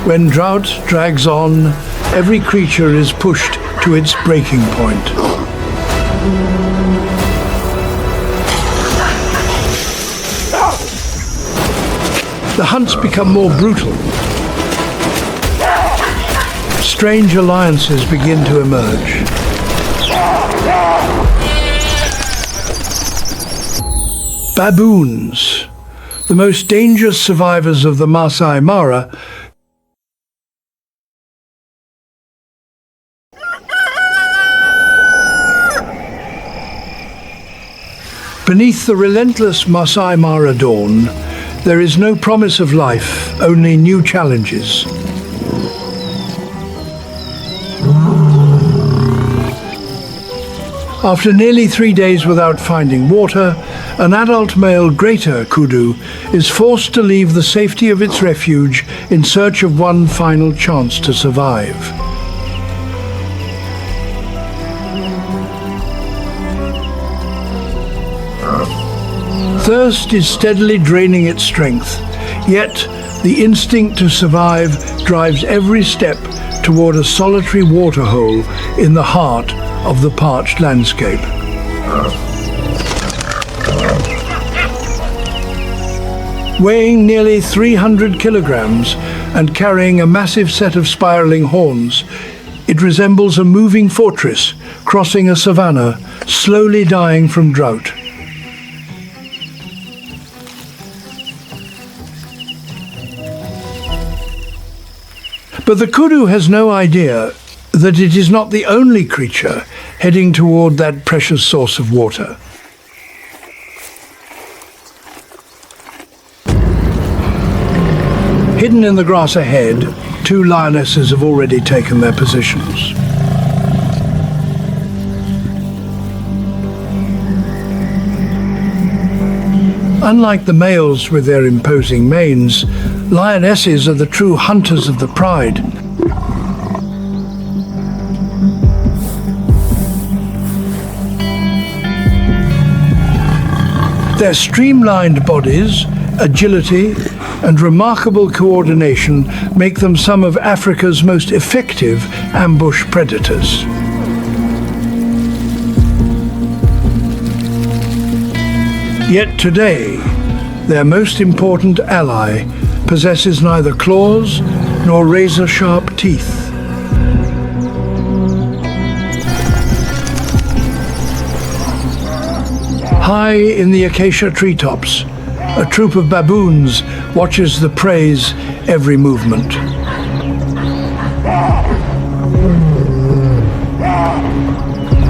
When drought drags on, every creature is pushed to its breaking point. The hunts become more brutal. Strange alliances begin to emerge. Baboons, the most dangerous survivors of the Maasai Mara, beneath the relentless Maasai Mara dawn, there is no promise of life, only new challenges. After nearly 3 days without finding water, an adult male greater kudu is forced to leave the safety of its refuge in search of one final chance to survive. Thirst is steadily draining its strength, yet the instinct to survive drives every step toward a solitary waterhole in the heart of the parched landscape. Weighing nearly 300 kilograms and carrying a massive set of spiraling horns, it resembles a moving fortress crossing a savanna, slowly dying from drought. But the kudu has no idea that it is not the only creature heading toward that precious source of water. Hidden in the grass ahead, 2 lionesses have already taken their positions. Unlike the males with their imposing manes, lionesses are the true hunters of the pride. Their streamlined bodies, agility, and remarkable coordination make them some of Africa's most effective ambush predators. Yet today, their most important ally possesses neither claws nor razor-sharp teeth. High in the acacia treetops, a troop of baboons watches the prey's every movement.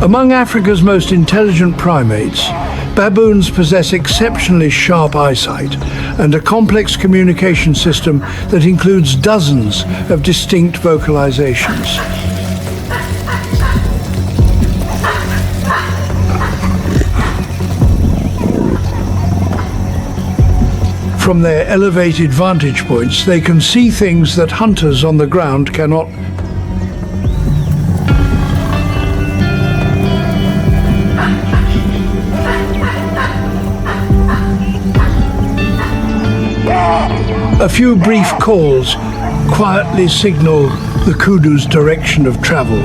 Among Africa's most intelligent primates, baboons possess exceptionally sharp eyesight and a complex communication system that includes dozens of distinct vocalizations. From their elevated vantage points, they can see things that hunters on the ground cannot. A few brief calls quietly signal the kudu's direction of travel.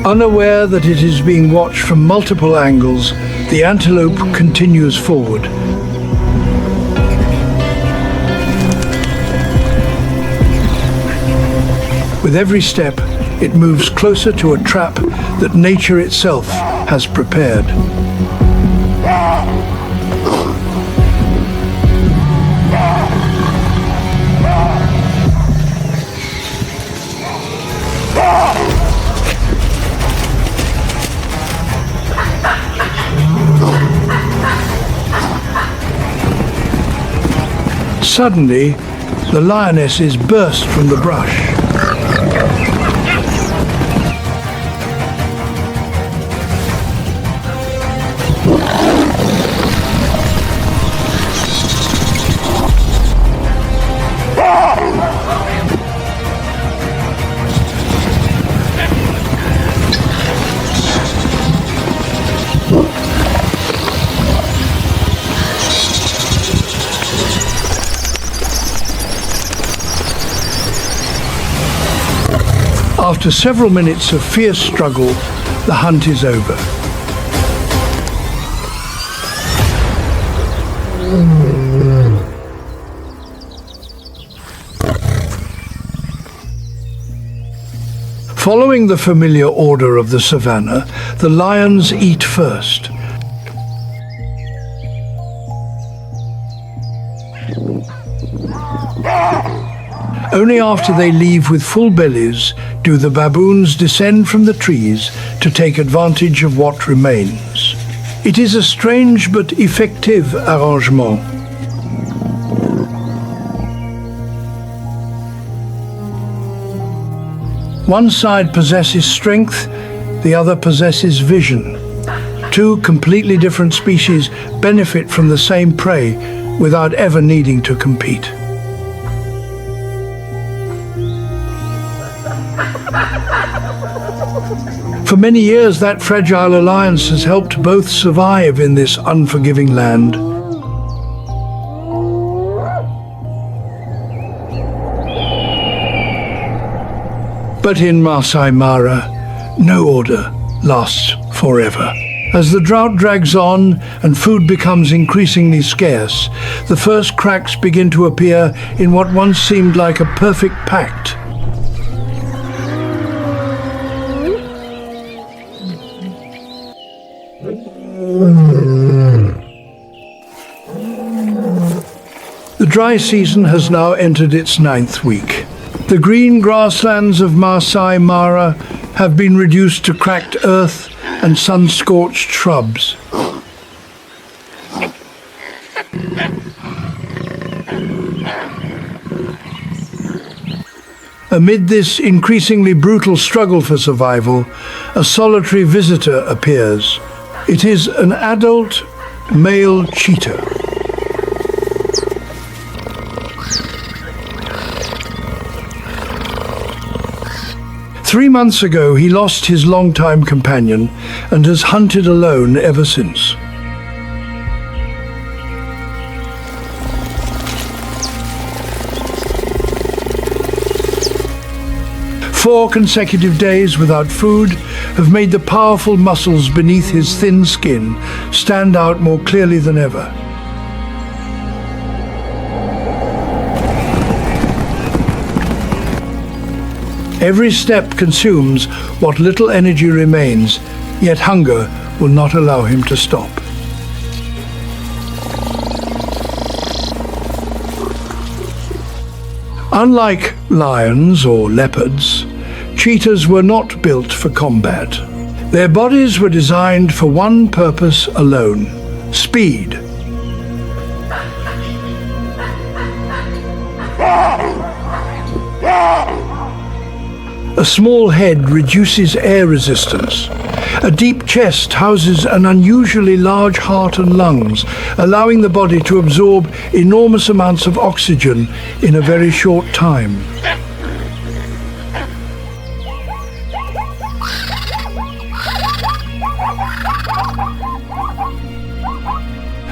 Unaware that it is being watched from multiple angles, the antelope continues forward. With every step, it moves closer to a trap that nature itself has prepared. Suddenly, the lionesses burst from the brush. After several minutes of fierce struggle, the hunt is over. Following the familiar order of the savanna, the lions eat first. Only after they leave with full bellies do the baboons descend from the trees to take advantage of what remains. It is a strange but effective arrangement. One side possesses strength, the other possesses vision. Two completely different species benefit from the same prey without ever needing to compete. For many years, that fragile alliance has helped both survive in this unforgiving land. But in Maasai Mara, no order lasts forever. As the drought drags on and food becomes increasingly scarce, the first cracks begin to appear in what once seemed like a perfect pact. The dry season has now entered its 9th week. The green grasslands of Maasai Mara have been reduced to cracked earth and sun-scorched shrubs. Amid this increasingly brutal struggle for survival, a solitary visitor appears. It is an adult male cheetah. Three months ago, he lost his longtime companion and has hunted alone ever since. Four consecutive days without food have made the powerful muscles beneath his thin skin stand out more clearly than ever. Every step consumes what little energy remains, yet hunger will not allow him to stop. Unlike lions or leopards, cheetahs were not built for combat. Their bodies were designed for one purpose alone: speed. A small head reduces air resistance. A deep chest houses an unusually large heart and lungs, allowing the body to absorb enormous amounts of oxygen in a very short time.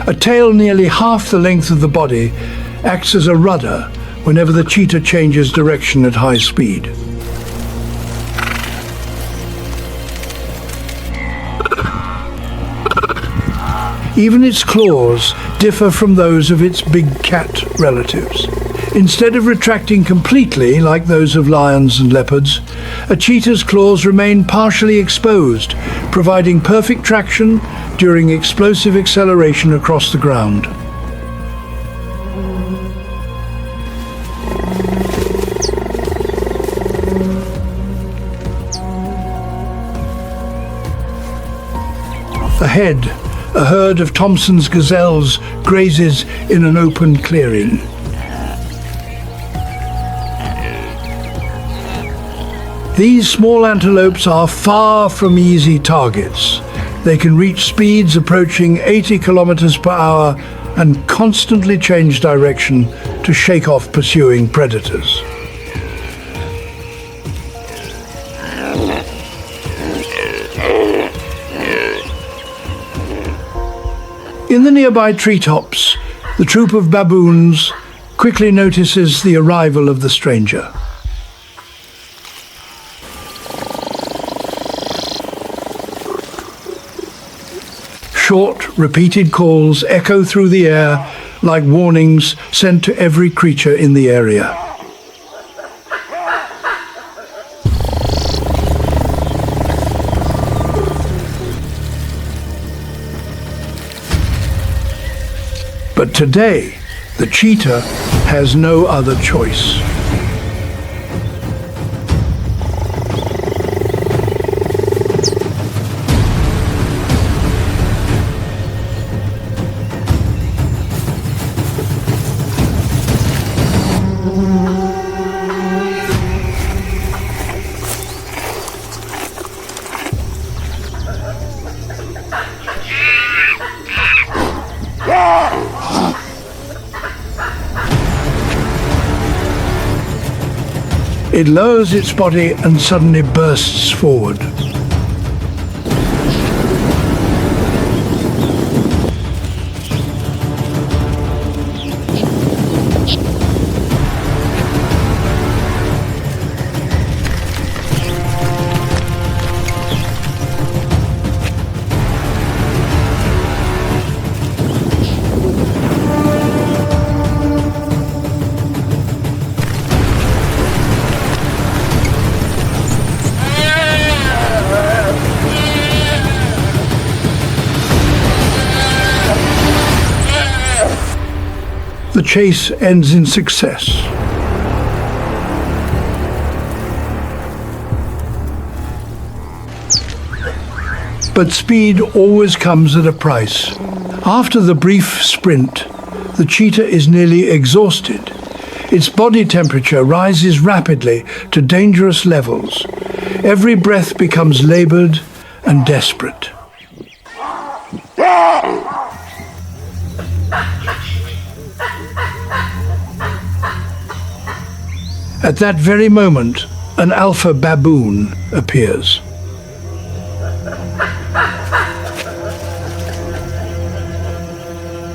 A tail nearly half the length of the body acts as a rudder whenever the cheetah changes direction at high speed. Even its claws differ from those of its big cat relatives. Instead of retracting completely like those of lions and leopards, a cheetah's claws remain partially exposed, providing perfect traction during explosive acceleration across the ground. Ahead, a herd of Thomson's gazelles grazes in an open clearing. These small antelopes are far from easy targets. They can reach speeds approaching 80 kilometers per hour and constantly change direction to shake off pursuing predators. In the nearby treetops, the troop of baboons quickly notices the arrival of the stranger. Short, repeated calls echo through the air like warnings sent to every creature in the area. But today, the cheetah has no other choice. It lowers its body and suddenly bursts forward. The chase ends in success. But speed always comes at a price. After the brief sprint, the cheetah is nearly exhausted. Its body temperature rises rapidly to dangerous levels. Every breath becomes labored and desperate. At that very moment, an alpha baboon appears.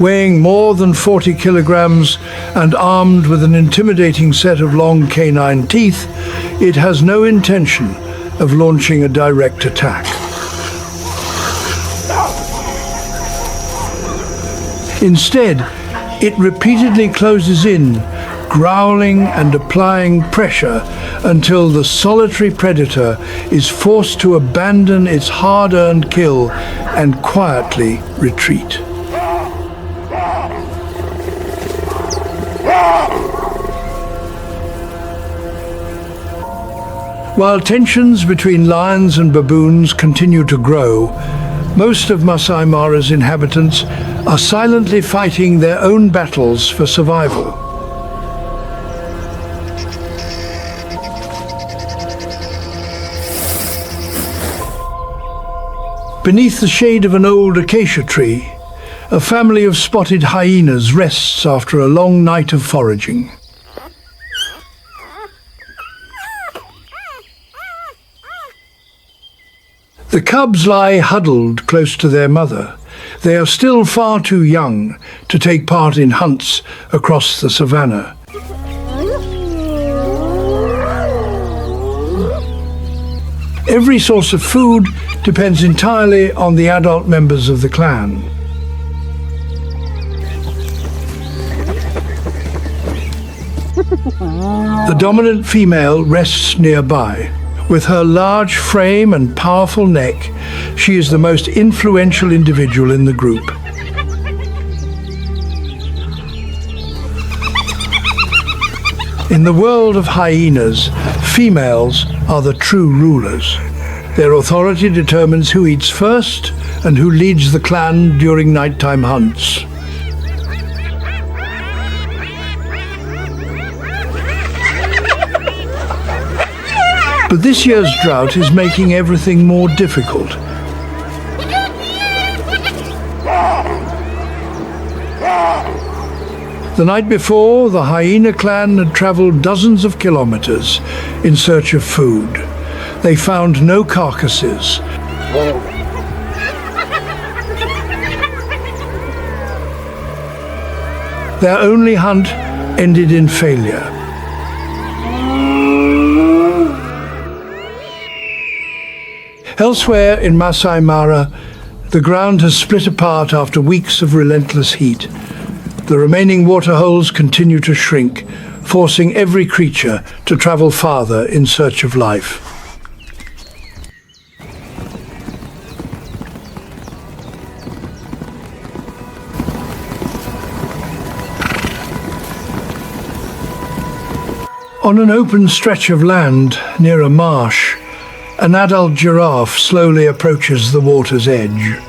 Weighing more than 40 kilograms and armed with an intimidating set of long canine teeth, it has no intention of launching a direct attack. Instead, it repeatedly closes in, growling and applying pressure until the solitary predator is forced to abandon its hard-earned kill and quietly retreat. While tensions between lions and baboons continue to grow, most of Maasai Mara's inhabitants are silently fighting their own battles for survival. Beneath the shade of an old acacia tree, a family of spotted hyenas rests after a long night of foraging. The cubs lie huddled close to their mother. They are still far too young to take part in hunts across the savanna. Every source of food depends entirely on the adult members of the clan. The dominant female rests nearby. With her large frame and powerful neck, she is the most influential individual in the group. In the world of hyenas, females are the true rulers. Their authority determines who eats first and who leads the clan during nighttime hunts. But this year's drought is making everything more difficult. The night before, the hyena clan had traveled dozens of kilometers in search of food. They found no carcasses. Their only hunt ended in failure. Elsewhere in Maasai Mara, The ground has split apart after weeks of relentless heat. The remaining water holes continue to shrink, forcing every creature to travel farther in search of life. On an open stretch of land near a marsh, an adult giraffe slowly approaches the water's edge.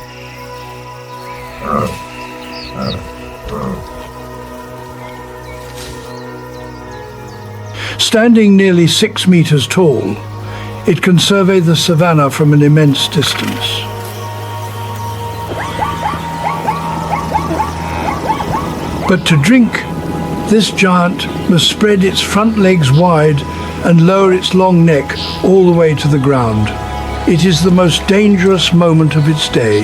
Standing nearly 6 meters tall, it can survey the savanna from an immense distance. But to drink, this giant must spread its front legs wide and lower its long neck all the way to the ground. It is the most dangerous moment of its day.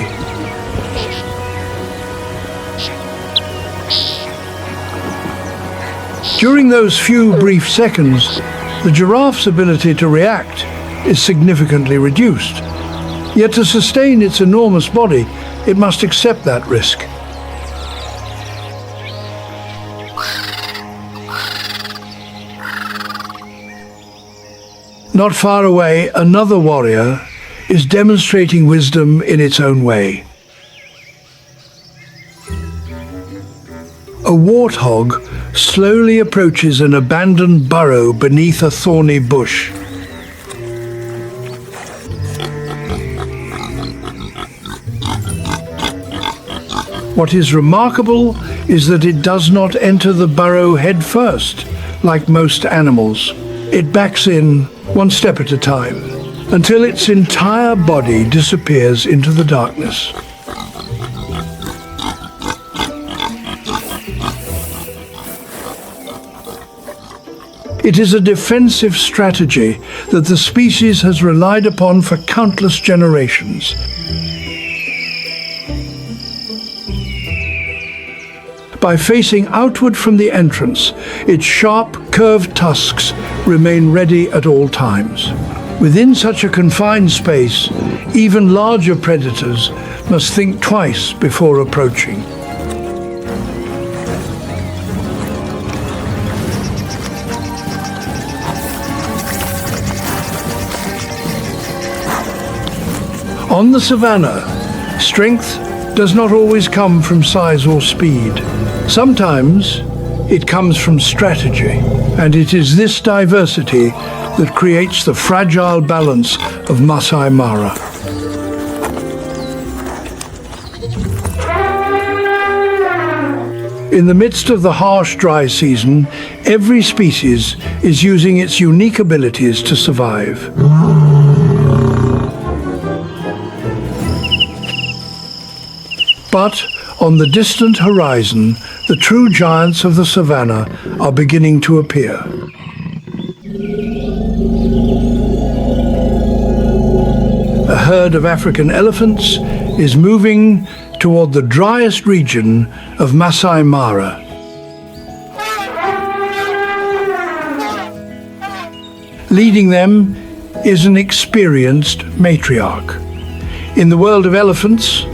During those few brief seconds, the giraffe's ability to react is significantly reduced. Yet to sustain its enormous body, it must accept that risk. Not far away, another warrior is demonstrating wisdom in its own way. A warthog slowly approaches an abandoned burrow beneath a thorny bush. What is remarkable is that it does not enter the burrow head first, like most animals. It backs in one step at a time, until its entire body disappears into the darkness. It is a defensive strategy that the species has relied upon for countless generations. By facing outward from the entrance, its sharp, curved tusks remain ready at all times. Within such a confined space, even larger predators must think twice before approaching. On the savanna, strength does not always come from size or speed. Sometimes it comes from strategy, and it is this diversity that creates the fragile balance of Maasai Mara. In the midst of the harsh dry season, every species is using its unique abilities to survive. But on the distant horizon, the true giants of the savanna are beginning to appear. A herd of African elephants is moving toward the driest region of Maasai Mara. Leading them is an experienced matriarch. In the world of elephants,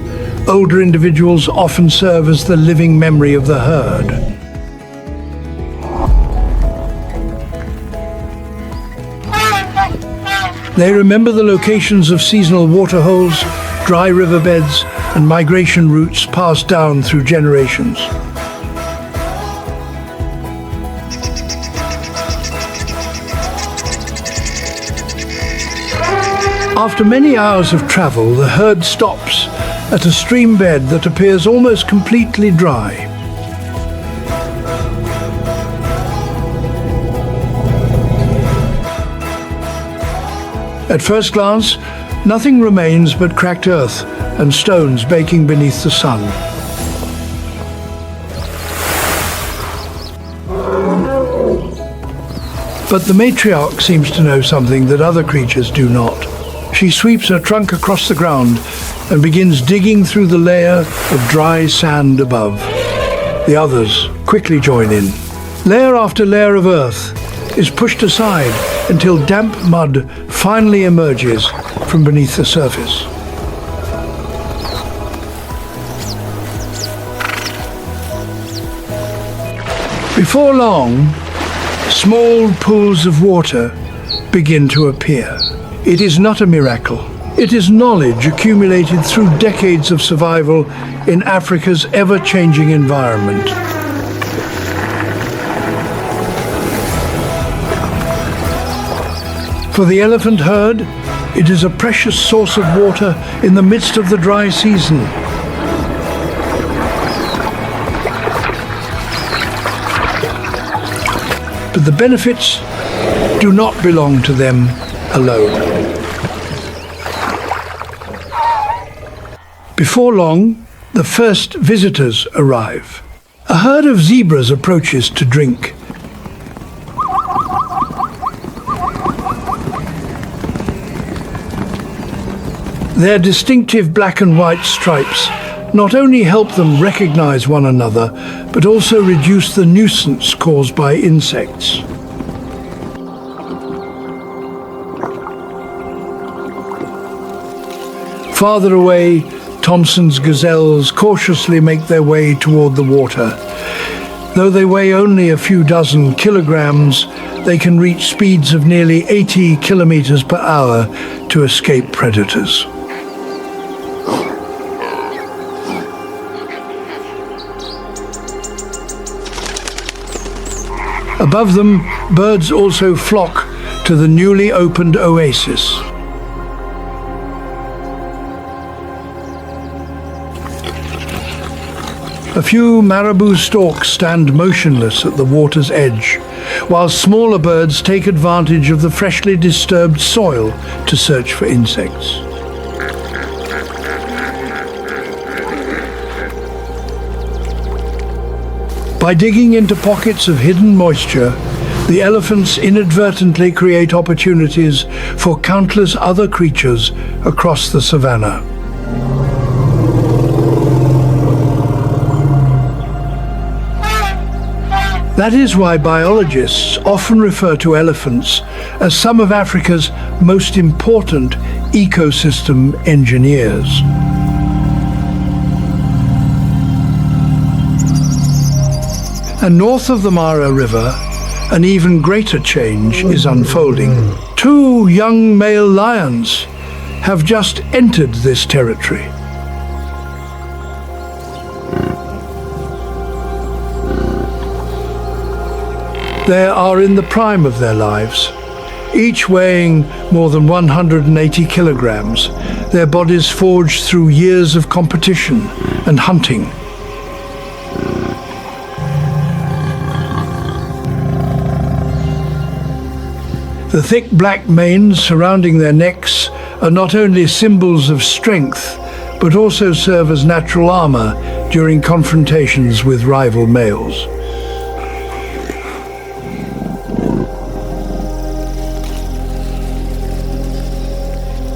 older individuals often serve as the living memory of the herd. They remember the locations of seasonal water holes, dry riverbeds, and migration routes passed down through generations. After many hours of travel, the herd stops at a stream bed that appears almost completely dry. At first glance, nothing remains but cracked earth and stones baking beneath the sun. But the matriarch seems to know something that other creatures do not. She sweeps her trunk across the ground and begins digging through the layer of dry sand above. The others quickly join in. Layer after layer of earth is pushed aside until damp mud finally emerges from beneath the surface. Before long, small pools of water begin to appear. It is not a miracle. It is knowledge accumulated through decades of survival in Africa's ever-changing environment. For the elephant herd, it is a precious source of water in the midst of the dry season. But the benefits do not belong to them alone. Before long, the first visitors arrive. A herd of zebras approaches to drink. Their distinctive black and white stripes not only help them recognize one another, but also reduce the nuisance caused by insects. Farther away, Thomson's gazelles cautiously make their way toward the water. Though they weigh only a few dozen kilograms, they can reach speeds of nearly 80 kilometers per hour to escape predators. Above them, birds also flock to the newly opened oasis. A few marabou storks stand motionless at the water's edge, while smaller birds take advantage of the freshly disturbed soil to search for insects. By digging into pockets of hidden moisture, the elephants inadvertently create opportunities for countless other creatures across the savanna. That is why biologists often refer to elephants as some of Africa's most important ecosystem engineers. And north of the Mara River, an even greater change is unfolding. Two young male lions have just entered this territory. They are in the prime of their lives, each weighing more than 180 kilograms, their bodies forged through years of competition and hunting. The thick black manes surrounding their necks are not only symbols of strength, but also serve as natural armor during confrontations with rival males.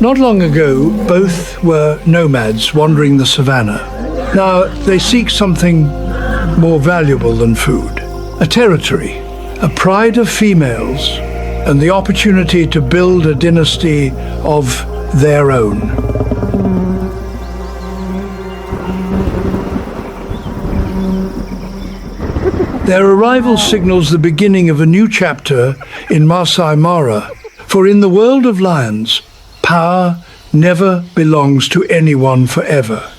Not long ago, both were nomads wandering the savanna. Now, they seek something more valuable than food. A territory, a pride of females, and the opportunity to build a dynasty of their own. Their arrival signals the beginning of a new chapter in Maasai Mara, for in the world of lions, power never belongs to anyone forever.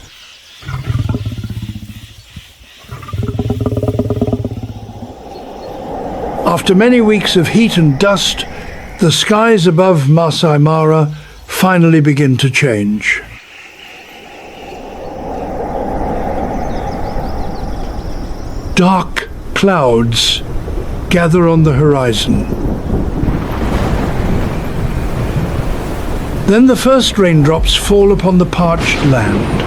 After many weeks of heat and dust, the skies above Maasai Mara finally begin to change. Dark clouds gather on the horizon. Then the first raindrops fall upon the parched land.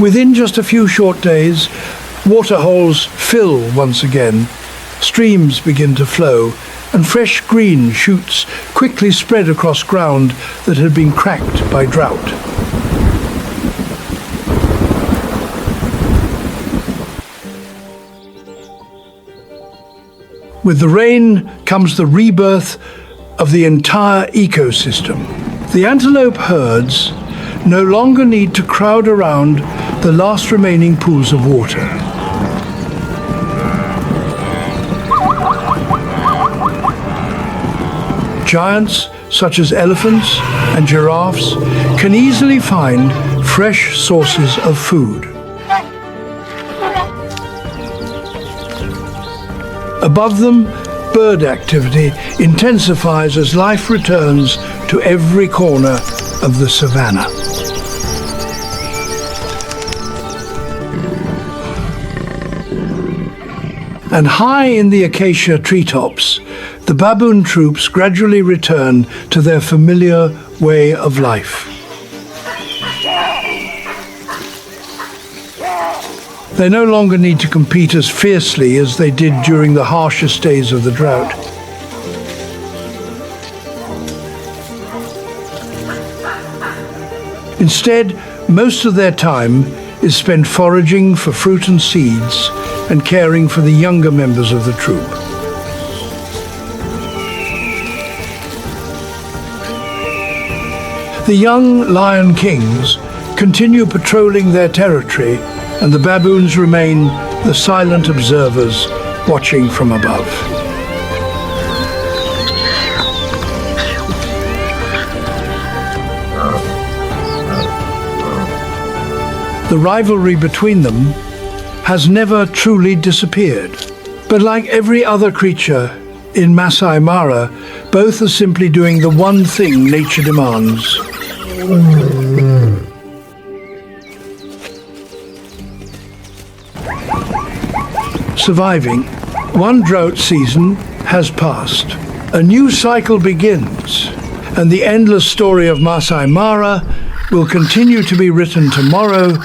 Within just a few short days, waterholes fill once again, streams begin to flow, and fresh green shoots quickly spread across ground that had been cracked by drought. With the rain comes the rebirth of the entire ecosystem. The antelope herds, no longer need to crowd around the last remaining pools of water. Giants, such as elephants and giraffes, can easily find fresh sources of food. Above them, bird activity intensifies as life returns to every corner of the savanna. And high in the acacia treetops, the baboon troops gradually return to their familiar way of life. They no longer need to compete as fiercely as they did during the harshest days of the drought. Instead, most of their time is spent foraging for fruit and seeds and caring for the younger members of the troop. The young lion kings continue patrolling their territory, and the baboons remain the silent observers watching from above. The rivalry between them has never truly disappeared. But like every other creature in Maasai Mara, both are simply doing the one thing nature demands. Surviving. One drought season has passed. A new cycle begins, and the endless story of Maasai Mara will continue to be written tomorrow